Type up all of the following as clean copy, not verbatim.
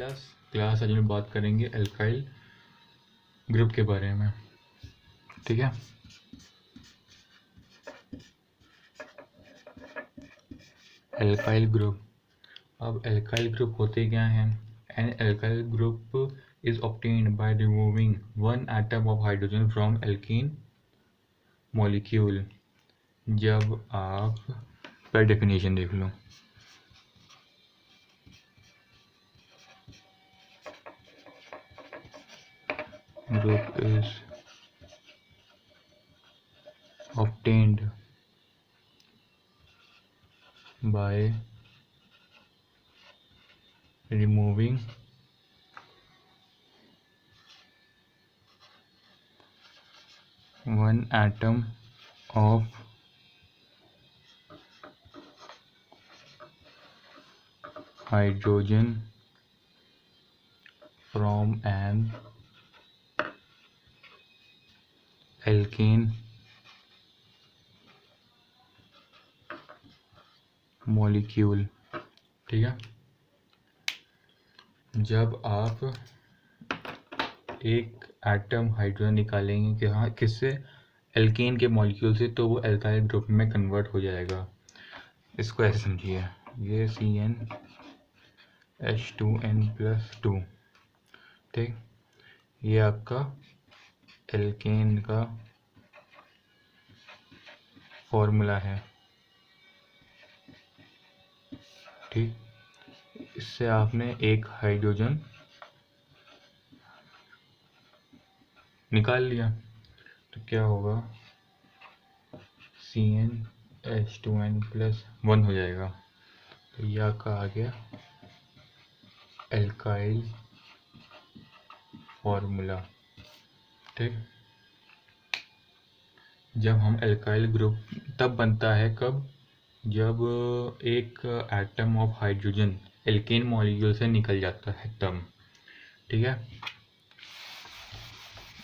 Class आज हम बात करेंगे एल्काइल ग्रुप के बारे में। ठीक है, एल्काइल ग्रुप। अब एल्काइल ग्रुप होते क्या हैं? An alkyl group is obtained by removing one atom of hydrogen from alkene molecule. जब आप पर डेफिनेशन देख लो, group is obtained by removing one atom of hydrogen from an alkane molecule। ठीक है, जब आप एक एटम हाइड्रोजन निकालेंगे कि हाँ किससे, एल्केन के मॉलिक्यूल से, तो वो एल्काइल ग्रुप में कन्वर्ट हो जाएगा। इसको ऐसे समझिए, ये CnH2n+2, ठीक, ये आपका एल्केन का फॉर्मूला है। ठीक, इससे आपने एक हाइड्रोजन निकाल लिया तो क्या होगा, CnH2n+1 हो जाएगा। तो यह आपका आ गया एल्काइल फॉर्मूला। ठीक, जब हम एल्काइल ग्रुप तब बनता है कब, जब एक atom of hydrogen alkane molecule से निकल जाता है तब। ठीक है,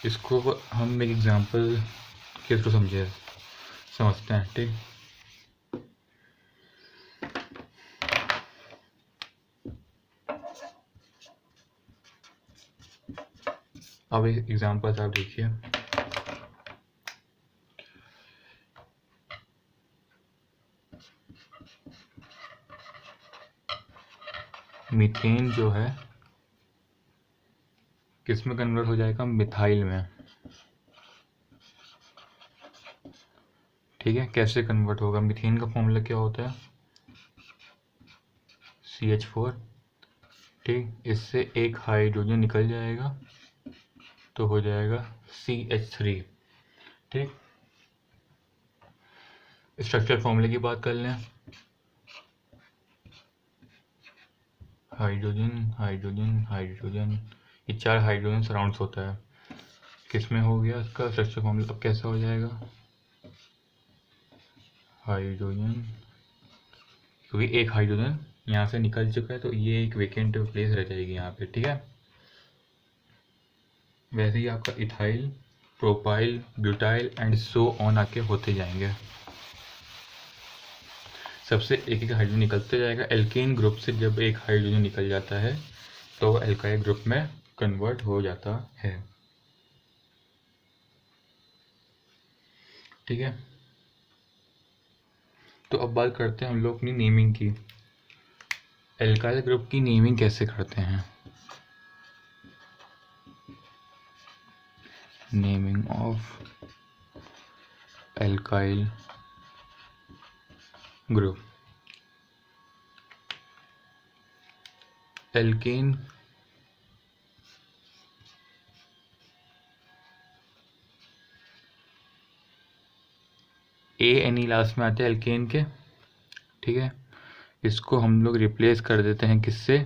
इसको हम एक एग्जांपल के थ्रू समझते हैं। ठीक, अब एक एग्जांपल आप देखिए, मीथेन जो है किस में कन्वर्ट हो जाएगा, मिथाइल में। ठीक है, कैसे कन्वर्ट होगा, मीथेन का फॉर्मूला क्या होता है, CH4। ठीक, इससे एक हाइड्रोजन निकल जाएगा तो हो जाएगा CH3। ठीक, स्ट्रक्चर फॉर्मूले की बात कर लें, हाइड्रोजन हाइड्रोजन हाइड्रोजन, ये 4 हाइड्रोजन सराउंड्स होता है। किस में हो गया इसका स्ट्रक्चर फॉर्मूला, अब कैसा हो जाएगा, हाइड्रोजन, क्योंकि एक हाइड्रोजन यहाँ से निकल चुका है तो ये एक वेकेंट प्लेस रह जाएगी यहाँ पे। ठीक है, वैसे ही आपका ethyl, propyl, butyl and so on आके होते जाएंगे, सबसे एक एक हाइड्रोजन निकलते जाएगा। एल्केन ग्रुप से जब एक हाइड्रोजन निकल जाता है तो वह एल्काइल ग्रुप में कन्वर्ट हो जाता है। ठीक है, तो अब बात करते हैं हम लोग अपनी नेमिंग की। एल्काइल ग्रुप की नेमिंग कैसे करते हैं, naming of alkyl group. Alkane ANE last में आते हैं एल्केन के। ठीक है, इसको हम लोग रिप्लेस कर देते हैं किससे,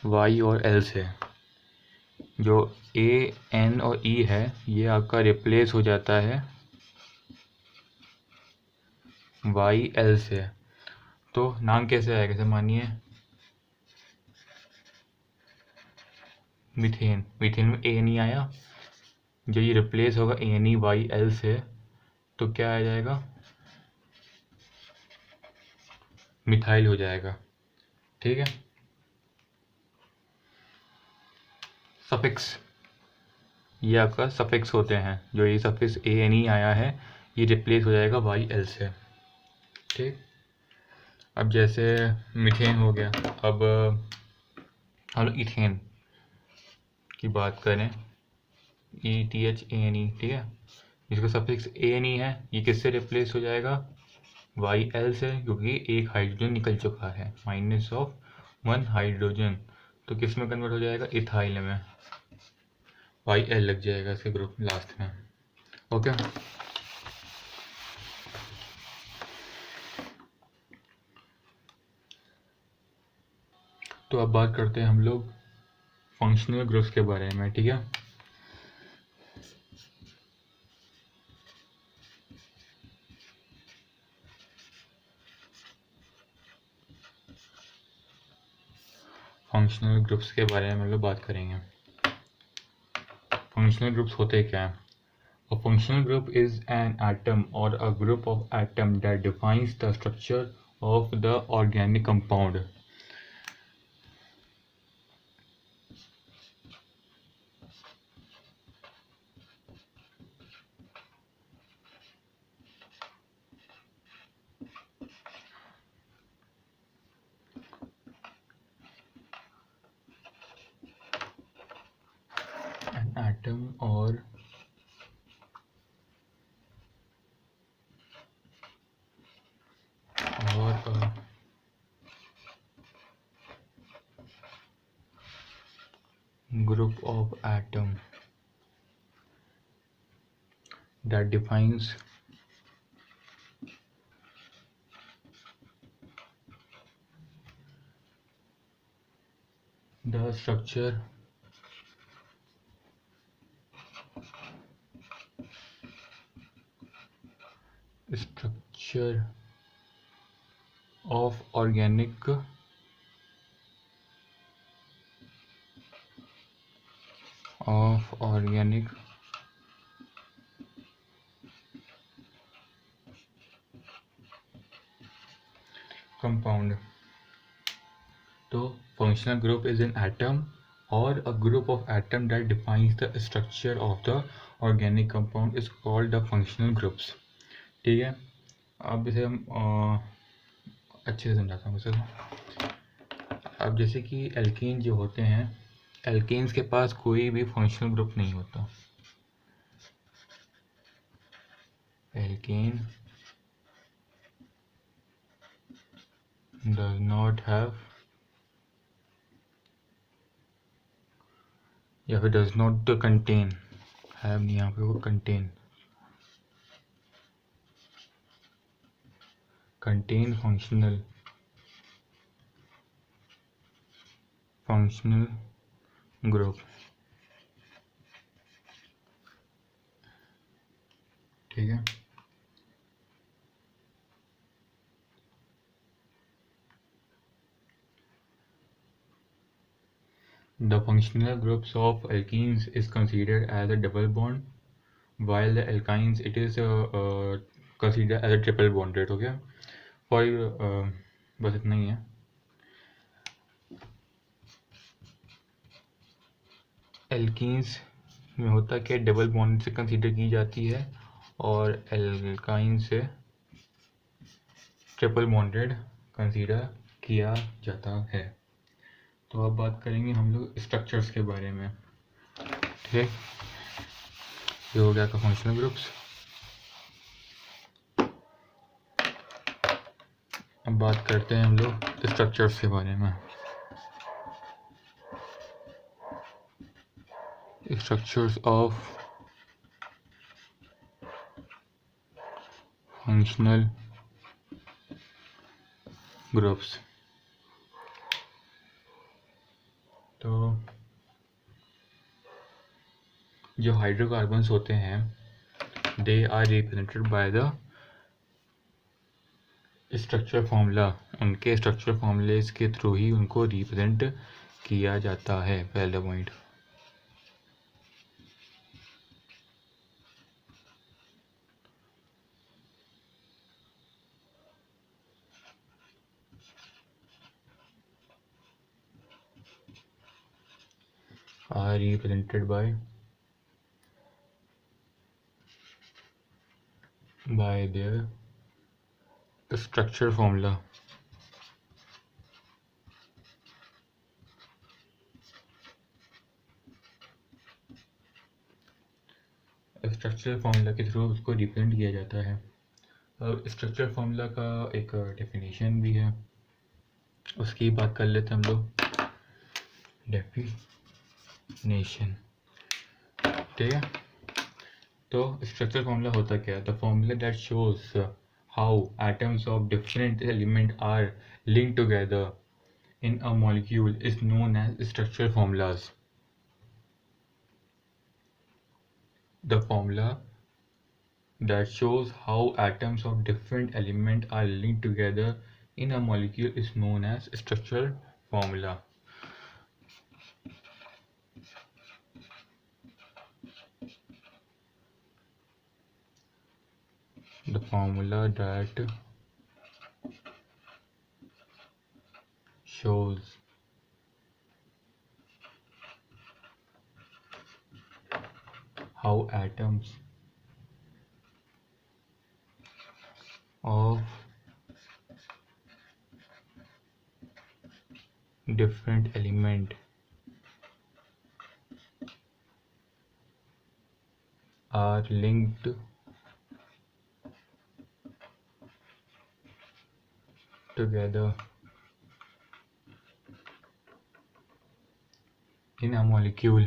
Y और L से। जो A, N और E है ये आपका रिप्लेस हो जाता है Y, L से। तो नाम कैसे आएगा, जैसे मानिए मीथेन, मीथेन में ANE आया, जो ये रिप्लेस होगा ANE Y, L से, तो क्या आ जाएगा, मिथाइल हो जाएगा। ठीक है, सफिक्स, ये आपका सफिक्स होते हैं। जो ये सफिक्स ANE आया है ये रिप्लेस हो जाएगा YL से। ठीक, अब जैसे मीथेन हो गया, अब हम लोग इथेन की बात करें, ETHANE, ठीक है, इसका सफिक्स ANE है, ये किससे रिप्लेस हो जाएगा? YL से, क्योंकि एक हाइड्रोजन निकल चुका है, -1 हाइड्रोजन, तो किस में कन्वर्ट हो जाएगा? इथाइल में, YL लग जाएगा इसके ग्रुप लास्ट में। ओके, तो अब बात करते हैं हम लोग फंक्शनल ग्रुप्स के बारे में। ठीक है, फंक्शनल ग्रुप्स के बारे में हम लोग बात करेंगे। फंक्शनल ग्रुप्स होते क्या हैं? A functional group is an atom or a group of atoms that defines the structure of the organic compound. An atom or a group of atoms that defines the structure of organic compound. तो functional group is an atom or a group of atom that defines the structure of the organic compound is called the functional groups. ठीक है, अब इसे हम अच्छे से समझाता हूँ सर। अब जैसे कि एल्कीन जो होते हैं, एल्कीन्स के पास कोई भी फंक्शनल ग्रुप नहीं होता। एल्कीन does not have या फिर does not contain, have नहीं यहाँ पे, वो contain functional group। ठीक है, the functional groups of alkenes is considered as a double bond, while the alkynes it is considered as a triple bonded। हो गया, for बस इतना ही है। एल्कीन्स में होता क्या, डबल बॉन्ड से कंसीडर की जाती है, और एल्काइन से ट्रिपल बॉन्डेड कंसीडर किया जाता है। तो अब बात करेंगे हम लोग स्ट्रक्चर्स के बारे में। ठीक है, ये हो गया का फंक्शनल ग्रुप्स। अब बात करते हैं हम लोग स्ट्रक्चर्स के बारे में। Structures of functional groups. तो जो हाइड्रोकार्बन्स होते हैं, they are represented by the structure formula, उनके स्ट्रक्चर फॉर्मूलेस के थ्रू ही उनको रिप्रेजेंट किया जाता है। पहला पॉइंट। are represented by their structure formula. Structural formula के थ्रू उसको रिप्रेजेंट किया जाता है। अब स्ट्रक्चरल फार्मूला का एक डेफिनेशन भी है, उसकी बात कर लेते हैं हम लोग। डेफिनेशन, ठीक है। तो स्ट्रक्चरल फार्मूला होता क्या है? The formula that shows how atoms of different element are linked together in a molecule is known as structural formulas. The formula that shows how atoms of different elements are linked together in a molecule is known as structural formula. The formula that shows how atoms of different element are linked together in a molecule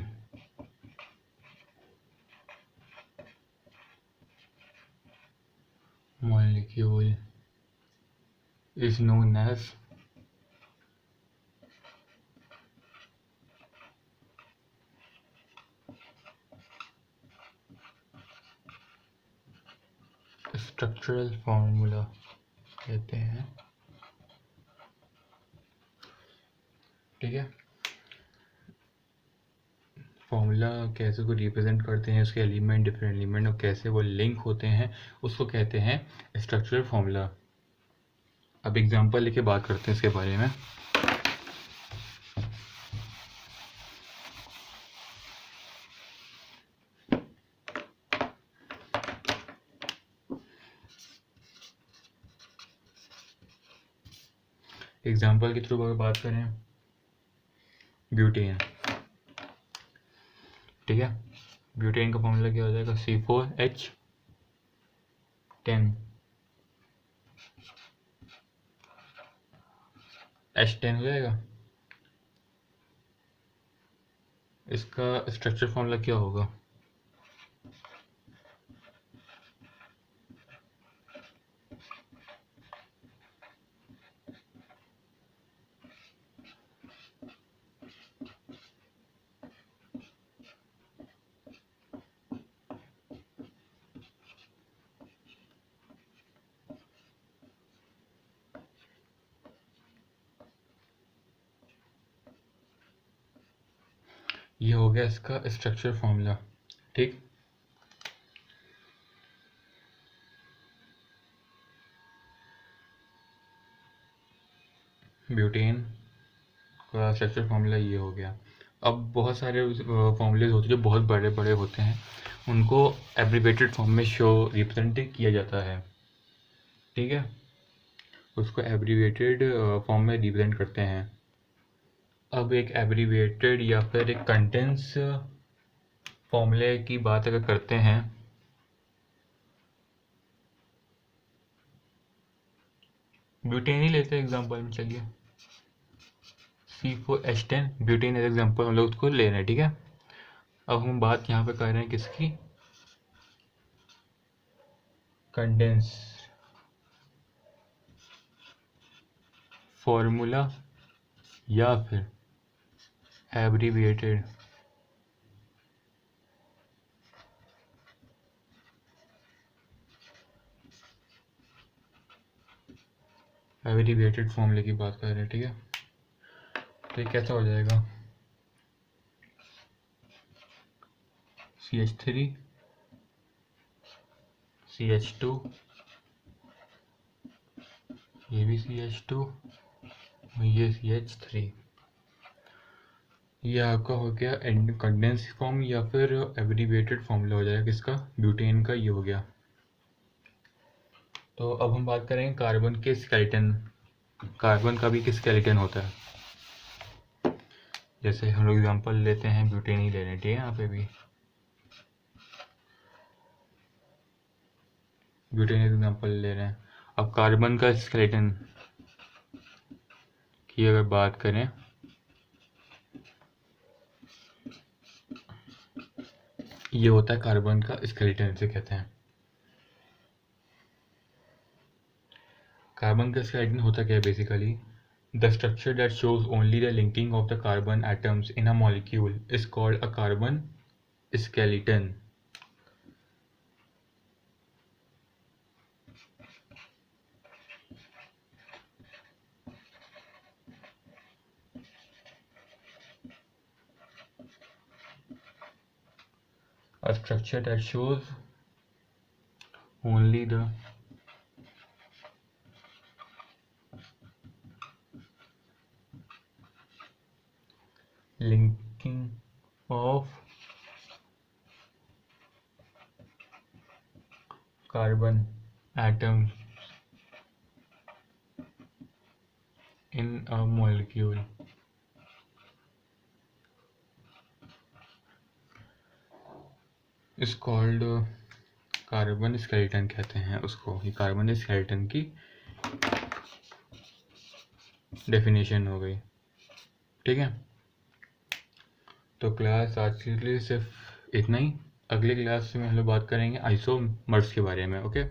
is known as structural formula कहते हैं, ठीक है। Formula कैसे को represent करते हैं, उसके element, different element और कैसे वो लिंक होते हैं, उसको कहते हैं स्ट्रक्चरल फार्मूला। अब एग्जांपल लेके बात करते हैं इसके बारे में। एग्जांपल के थ्रू अगर बात करें, ब्यूटेन, ठीक है। ब्यूटेन का फॉर्मूला क्या हो जाएगा? C4H10 H10 हो जाएगा। इसका स्ट्रक्चर फॉर्मूला क्या होगा? ये हो गया इसका स्ट्रक्चर फॉर्मूला, ठीक। ब्यूटेन का स्ट्रक्चर फॉर्मूला ये हो गया। अब बहुत सारे फॉर्मूलेज होते हैं जो बहुत बड़े बड़े होते हैं, उनको एब्रीवेटेड फॉर्म में शो रिप्रेजेंट किया जाता है, ठीक है। उसको एब्रीवेटेड फॉर्म में रिप्रेजेंट करते हैं। अब एक एब्रीवेटेड या फिर एक कंडेंस फॉर्मूले की बात अगर करते हैं, ब्यूटेन ही लेते हैं एग्जांपल में, चलिए C4H10 ब्यूटेन एज एग्जांपल हम लोग उसको ले रहे हैं, ठीक है। अब हम बात यहाँ पे कर रहे हैं किसकी? कंडेंस फॉर्मूला या फिर एब्रीविएटेड फॉर्मूले की बात कर रहे हैं, ठीक है। तो ये कैसा हो जाएगा? CH3 CH2, ये भी CH2, ये CH3। ये आपका हो गया कंडेंस फॉर्म या फिर एब्रीविएटेड फॉर्मूला हो जाएगा किसका, ब्यूटेन का, ये हो गया। तो अब हम बात करेंगे कार्बन के स्केलेटन। कार्बन का भी एक स्केलेटन होता है, जैसे हम लोग एग्जांपल लेते हैं, ब्यूटेन ही ले रहे हैं, ठीक है, यहाँ पे भी ब्यूटेन एग्जांपल ले रहे हैं। अब कार्बन का स्केलेटन की अगर बात करें, ये होता है कार्बन का स्केलेटन, इसे कहते हैं। कार्बन का स्केलेटन होता क्या है basically, the structure that shows only the linking of the carbon atoms in a molecule is called a carbon skeleton. A structure that shows only the linking of carbon atoms in a molecule is called carbon skeleton कहते हैं उसको। ये carbon skeleton की definition हो गई, ठीक है। तो क्लास आज के लिए सिर्फ इतना ही। अगले क्लास में हम लोग बात करेंगे आइसोमर्स के बारे में, ओके।